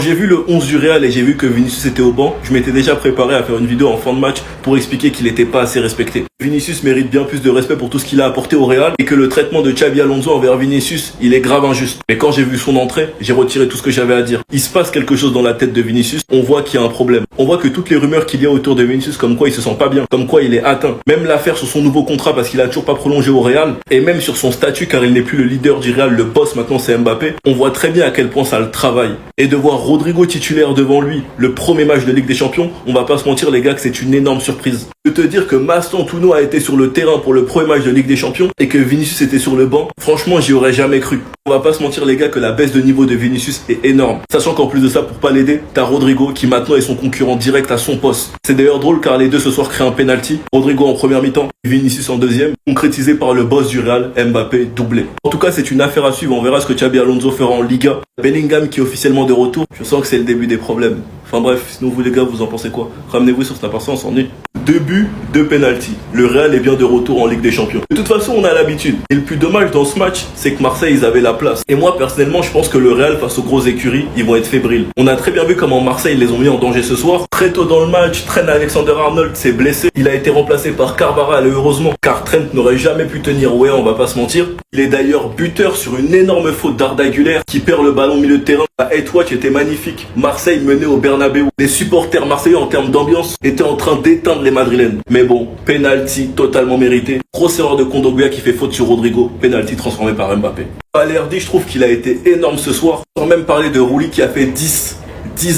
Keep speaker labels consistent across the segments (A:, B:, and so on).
A: Quand j'ai vu le 11 du Real et j'ai vu que Vinicius était au banc, je m'étais déjà préparé à faire une vidéo en fin de match pour expliquer qu'il n'était pas assez respecté. Vinicius mérite bien plus de respect pour tout ce qu'il a apporté au Real et que le traitement de Xabi Alonso envers Vinicius, il est grave injuste. Mais quand j'ai vu son entrée, j'ai retiré tout ce que j'avais à dire. Il se passe quelque chose dans la tête de Vinicius, on voit qu'il y a un problème. On voit que toutes les rumeurs qu'il y a autour de Vinicius, comme quoi il se sent pas bien, comme quoi il est atteint, même l'affaire sur son nouveau contrat parce qu'il a toujours pas prolongé au Real, et même sur son statut car il n'est plus le leader du Real, le boss maintenant c'est Mbappé, on voit très bien à quel point ça le travaille. Et de voir Rodrigo titulaire devant lui, le premier match de Ligue des Champions, on va pas se mentir les gars que c'est une énorme surprise. De te dire que Mastantuono a été sur le terrain pour le premier match de Ligue des Champions et que Vinicius était sur le banc, franchement j'y aurais jamais cru. On va pas se mentir les gars que la baisse de niveau de Vinicius est énorme. Sachant qu'en plus de ça, pour pas l'aider, t'as Rodrigo qui maintenant est son concurrent direct à son poste. C'est d'ailleurs drôle car les deux ce soir créent un penalty. Rodrigo en première mi-temps, Vinicius en deuxième, concrétisé par le boss du Real, Mbappé doublé. En tout cas c'est une affaire à suivre, on verra ce que Xabi Alonso fera en Liga. Bellingham qui est officiellement de retour, je sens que c'est le début des problèmes. Enfin bref, sinon vous les gars, vous en pensez quoi? Ramenez-vous sur Snap, on s'ennuie. 2 buts, 2 penalty. Le Real est bien de retour en Ligue des Champions. De toute façon, on a l'habitude. Et le plus dommage dans ce match, c'est que Marseille, ils avaient la place. Et moi, personnellement, je pense que le Real, face aux grosses écuries, ils vont être fébriles. On a très bien vu comment Marseille les ont mis en danger ce soir. Très tôt dans le match, Trent Alexander-Arnold s'est blessé. Il a été remplacé par Carvajal, heureusement, car Trent n'aurait jamais pu tenir Weah, on va pas se mentir. Il est d'ailleurs buteur sur une énorme faute d'Arda Güler qui perd le ballon au milieu de terrain. La headwatch était magnifique. Marseille menait au Bernabeu. Les supporters marseillais en termes d'ambiance étaient en train d'éteindre les Madrilènes. Mais bon, penalty totalement mérité. Grosse erreur de Kondogbia qui fait faute sur Rodrigo. Penalty transformé par Mbappé. Balerdi, je trouve qu'il a été énorme ce soir. Sans même parler de Rouli qui a fait 10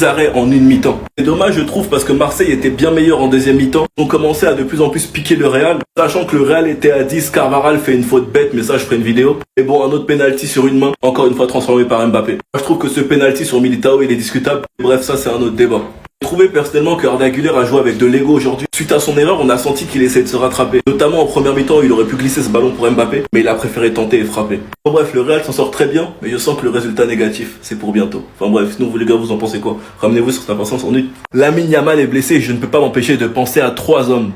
A: arrêts en une mi-temps. C'est dommage je trouve parce que Marseille était bien meilleur en deuxième mi-temps. On commençait à de plus en plus piquer le Real. Sachant que le Real était à 10, Carvajal fait une faute bête, mais ça je ferai une vidéo. Et bon, un autre penalty sur une main, encore une fois transformé par Mbappé. Moi, je trouve que ce penalty sur Militao il est discutable. Bref, ça c'est un autre débat. J'ai trouvé personnellement que Arda Güler a joué avec de l'ego aujourd'hui. Suite à son erreur, on a senti qu'il essaie de se rattraper. Notamment en première mi-temps, il aurait pu glisser ce ballon pour Mbappé, mais il a préféré tenter et frapper. Bon bref, le Real s'en sort très bien, mais je sens que le résultat négatif, c'est pour bientôt. Enfin bref, sinon vous les gars, vous en pensez quoi? Ramenez-vous sur Snap, on s'ennuie. Lamine Yamal est blessé et je ne peux pas m'empêcher de penser à 3 hommes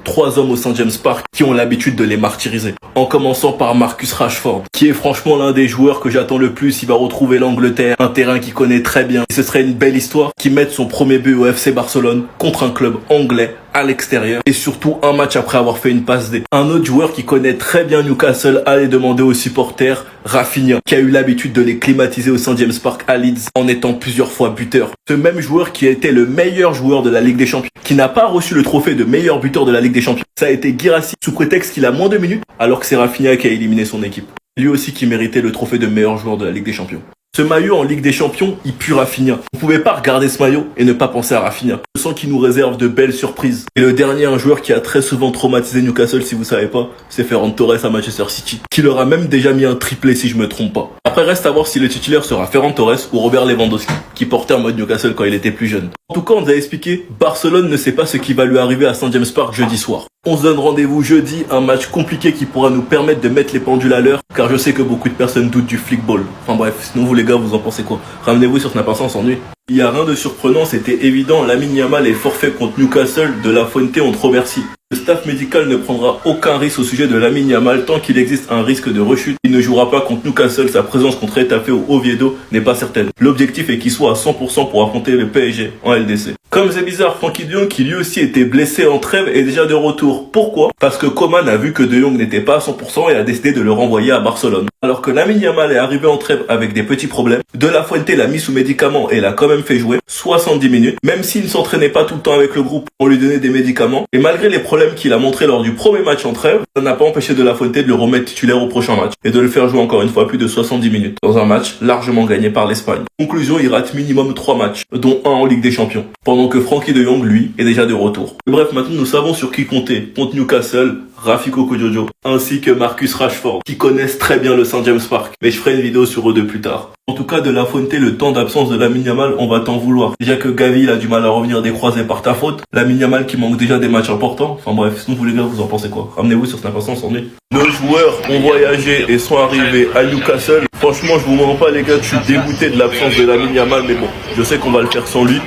A: au St James Park qui ont l'habitude de les martyriser. En commençant par Marcus Rashford, qui est franchement l'un des joueurs que j'attends le plus. Il va retrouver l'Angleterre, un terrain qu'il connaît très bien. Et ce serait une belle histoire qu'il mette son premier but au FC Barcelone contre un club anglais à l'extérieur et surtout un match après avoir fait une passe D. Un autre joueur qui connaît très bien Newcastle allait demander aux supporters, Rafinha, qui a eu l'habitude de les climatiser au St James Park à Leeds en étant plusieurs fois buteur. Ce même joueur qui a été le meilleur joueur de la Ligue des Champions, qui n'a pas reçu le trophée de meilleur buteur de la Ligue des Champions. Ça a été Guirassy sous prétexte qu'il a moins de minutes alors que c'est Rafinha qui a éliminé son équipe. Lui aussi qui méritait le trophée de meilleur joueur de la Ligue des Champions. Ce maillot en Ligue des Champions, il pue Rafinha. Vous pouvez pas regarder ce maillot et ne pas penser à Rafinha. Je sens qu'il nous réserve de belles surprises. Et le dernier, un joueur qui a très souvent traumatisé Newcastle, si vous savez pas, c'est Ferran Torres à Manchester City, qui leur a même déjà mis un triplé si je me trompe pas. Après, reste à voir si le titulaire sera Ferran Torres ou Robert Lewandowski, qui portait un mode Newcastle quand il était plus jeune. En tout cas, on nous a expliqué, Barcelone ne sait pas ce qui va lui arriver à St James Park jeudi soir. On se donne rendez-vous jeudi, un match compliqué qui pourra nous permettre de mettre les pendules à l'heure, car je sais que beaucoup de personnes doutent du flickball. Enfin bref, sinon vous les gars, vous en pensez quoi? Ramenez-vous sur Snap, on s'ennuie. Il y a rien de surprenant, c'était évident, Lamine Yamal est forfait contre Newcastle, de La Fuente on trop remercie. Le staff médical ne prendra aucun risque au sujet de Lamine Yamal tant qu'il existe un risque de rechute. Il ne jouera pas contre Newcastle, sa présence contre Etafé ou Oviedo n'est pas certaine. L'objectif est qu'il soit à 100% pour affronter le PSG en LDC. Comme c'est bizarre, Frenkie de Jong, qui lui aussi était blessé en trêve, est déjà de retour. Pourquoi? Parce que Koeman a vu que de Jong n'était pas à 100% et a décidé de le renvoyer à Barcelone. Alors que Lamine Yamal est arrivé en trêve avec des petits problèmes, De La Fuente l'a mis sous médicaments et l'a quand même fait jouer 70 minutes, même s'il ne s'entraînait pas tout le temps avec le groupe, on lui donnait des médicaments. Et malgré les problèmes qu'il a montré lors du premier match en trêve, ça n'a pas empêché De La Fuente de le remettre titulaire au prochain match et de le faire jouer encore une fois plus de 70 minutes dans un match largement gagné par l'Espagne. Conclusion, il rate minimum 3 matchs, dont un en Ligue des Champions, pendant que Frenkie de Jong, lui, est déjà de retour. Bref, maintenant nous savons sur qui compter contre Newcastle, Rafiko Kodjojo, ainsi que Marcus Rashford, qui connaissent très bien le St James Park. Mais je ferai une vidéo sur eux deux plus tard. En tout cas, De La Fuente, le temps d'absence de Lamine Yamal, on va t'en vouloir. Déjà que Gavi, il a du mal à revenir des croisés par ta faute. Lamine Yamal qui manque déjà des matchs importants. Enfin bref, sinon vous les gars, vous en pensez quoi? Ramenez-vous sur Snap, on s'ennuie. Nos joueurs ont voyagé et sont arrivés à Newcastle. Franchement, je vous mens pas les gars, je suis dégoûté de l'absence de Lamine Yamal, mais bon, je sais qu'on va le faire sans lui.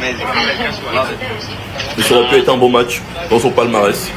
A: Mais ça aurait pu être un bon match dans son palmarès.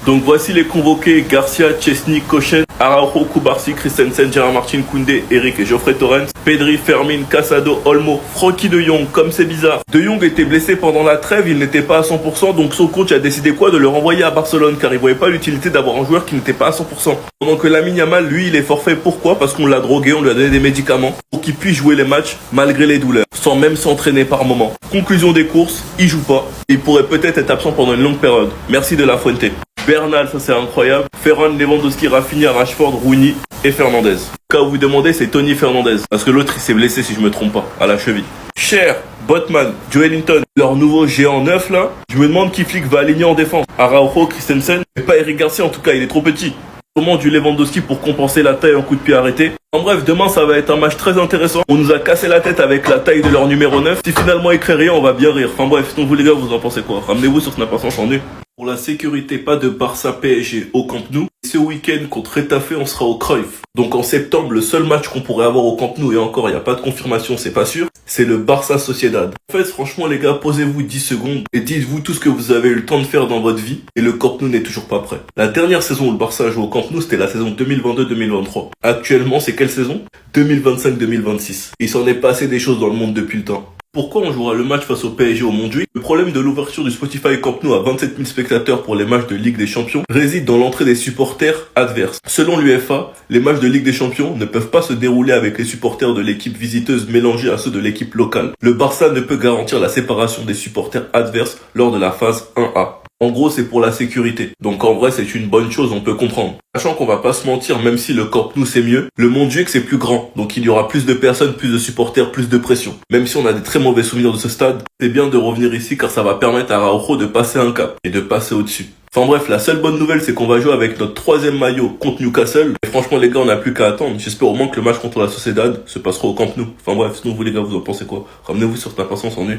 A: Donc voici les convoqués: Garcia, Chesney, Kochen, Araujo, Kubarsi, Christensen, Gérard Martin, Koundé, Eric et Geoffrey Torrens, Pedri, Fermin, Casado, Olmo, Frankie de Jong. Comme c'est bizarre, de Jong était blessé pendant la trêve, il n'était pas à 100%, donc son coach a décidé quoi? De le renvoyer à Barcelone, car il voyait pas l'utilité d'avoir un joueur qui n'était pas à 100%. Pendant que Lamine Yamal, lui, il est forfait. Pourquoi? Parce qu'on l'a drogué, on lui a donné des médicaments pour qu'il puisse jouer les matchs malgré les douleurs, sans même s'entraîner par moment. Conclusion des courses, il joue pas. Il pourrait peut-être être absent pendant une longue période. Merci de la Fuente. Bernal, ça c'est incroyable. Ferran, Lewandowski, Rafinha, Rashford, Rooney et Fernandez. Quand vous vous demandez, c'est Tony Fernandez. Parce que l'autre, il s'est blessé, si je me trompe pas, à la cheville. Cher, Botman, Joelinton, leur nouveau géant neuf là. Je me demande qui Flick va aligner en défense. Araujo, Christensen, mais pas Eric Garcia en tout cas, il est trop petit. Comment du Lewandowski pour compenser la taille en coup de pied arrêté. En bref, demain ça va être un match très intéressant. On nous a cassé la tête avec la taille de leur numéro 9. Si finalement il crée rien, on va bien rire. Enfin bref, sinon vous les gars, vous en pensez quoi? Ramenez-vous sur Snap en nu. Pour la sécurité, pas de Barça PSG au Camp Nou. Ce week-end contre Retafe, on sera au Cruyff. Donc en septembre, le seul match qu'on pourrait avoir au Camp Nou, et encore il n'y a pas de confirmation, c'est pas sûr, c'est le Barça Sociedad. En fait, franchement les gars, posez-vous 10 secondes et dites-vous tout ce que vous avez eu le temps de faire dans votre vie, et le Camp Nou n'est toujours pas prêt. La dernière saison où le Barça a joué au Camp Nou, c'était la saison 2022-2023. Actuellement, c'est quelle saison? 2025-2026. Il s'en est passé des choses dans le monde depuis le temps. Pourquoi on jouera le match face au PSG au Montjuïc? Le problème de l'ouverture du Spotify Camp Nou à 27 000 spectateurs pour les matchs de Ligue des Champions réside dans l'entrée des supporters adverses. Selon l'UEFA, les matchs de Ligue des Champions ne peuvent pas se dérouler avec les supporters de l'équipe visiteuse mélangés à ceux de l'équipe locale. Le Barça ne peut garantir la séparation des supporters adverses lors de la phase 1A. En gros, c'est pour la sécurité. Donc en vrai, c'est une bonne chose, on peut comprendre. Sachant qu'on va pas se mentir, même si le Camp Nou c'est mieux, le Montjuïc c'est plus grand. Donc il y aura plus de personnes, plus de supporters, plus de pression. Même si on a des très mauvais souvenirs de ce stade, c'est bien de revenir ici car ça va permettre à Araujo de passer un cap et de passer au-dessus. Enfin bref, la seule bonne nouvelle c'est qu'on va jouer avec notre troisième maillot contre Newcastle. Et franchement les gars, on n'a plus qu'à attendre. J'espère au moins que le match contre la Sociedad se passera au Camp Nou. Enfin bref, sinon vous les gars, vous en pensez quoi? Ramenez-vous sur Snap en nu.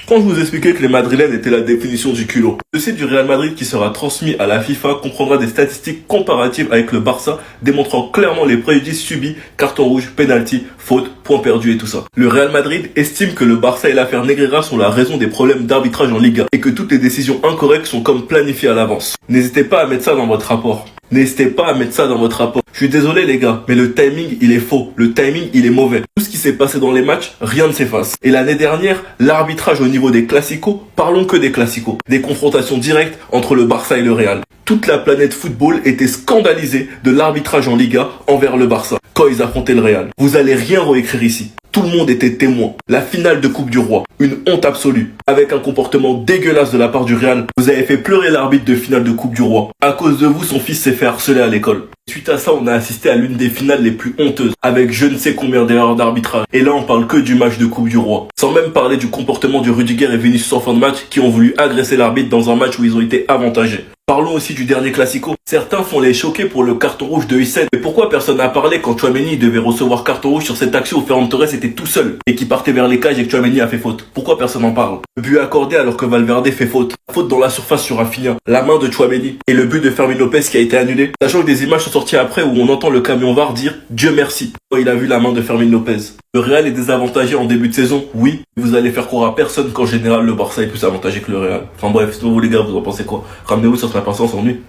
A: Quand je vous expliquais que les Madrilènes étaient la définition du culot, le site du Real Madrid qui sera transmis à la FIFA comprendra des statistiques comparatives avec le Barça, démontrant clairement les préjudices subis, carton rouge, penalty, faute, points perdus et tout ça. Le Real Madrid estime que le Barça et l'affaire Negreira sont la raison des problèmes d'arbitrage en Liga et que toutes les décisions incorrectes sont comme planifiées à l'avance. N'hésitez pas à mettre ça dans votre rapport. N'hésitez pas à mettre ça dans votre rapport. Je suis désolé les gars, mais le timing il est faux. Le timing il est mauvais. Tout ce qui s'est passé dans les matchs, rien ne s'efface. Et l'année dernière, l'arbitrage au niveau des classicos, parlons que des classicos. Des confrontations directes entre le Barça et le Real. Toute la planète football était scandalisée de l'arbitrage en Liga envers le Barça quand ils affrontaient le Real. Vous allez rien réécrire ici. Tout le monde était témoin. La finale de Coupe du Roi, une honte absolue. Avec un comportement dégueulasse de la part du Real, vous avez fait pleurer l'arbitre de finale de Coupe du Roi. À cause de vous, son fils s'est fait harceler à l'école. Suite à ça, on a assisté à l'une des finales les plus honteuses, avec je ne sais combien d'erreurs d'arbitrage. Et là, on parle que du match de Coupe du Roi. Sans même parler du comportement du Rudiger et Vinicius en fin de match, qui ont voulu agresser l'arbitre dans un match où ils ont été avantagés. Parlons aussi du dernier classico. Certains font les choquer pour le carton rouge de Hysén. Mais pourquoi personne n'a parlé quand Tchouaméni devait recevoir carton rouge sur cette action où Ferran Torres était tout seul et qui partait vers les cages et que Tchouaméni a fait faute? Pourquoi personne n'en parle? Le but accordé alors que Valverde fait faute. Faute dans la surface sur Rafinha. La main de Tchouaméni. Et le but de Fermin Lopez qui a été annulé. Sachant que des images sont sorties après où on entend le camion VAR dire Dieu merci quand il a vu la main de Fermin Lopez. Le Real est désavantagé en début de saison, oui. Vous allez faire croire à personne qu'en général le Barça est plus avantagé que le Real. Enfin bref, sinon vous les gars, vous en pensez quoi? Ramenez-vous sur Snap en nu.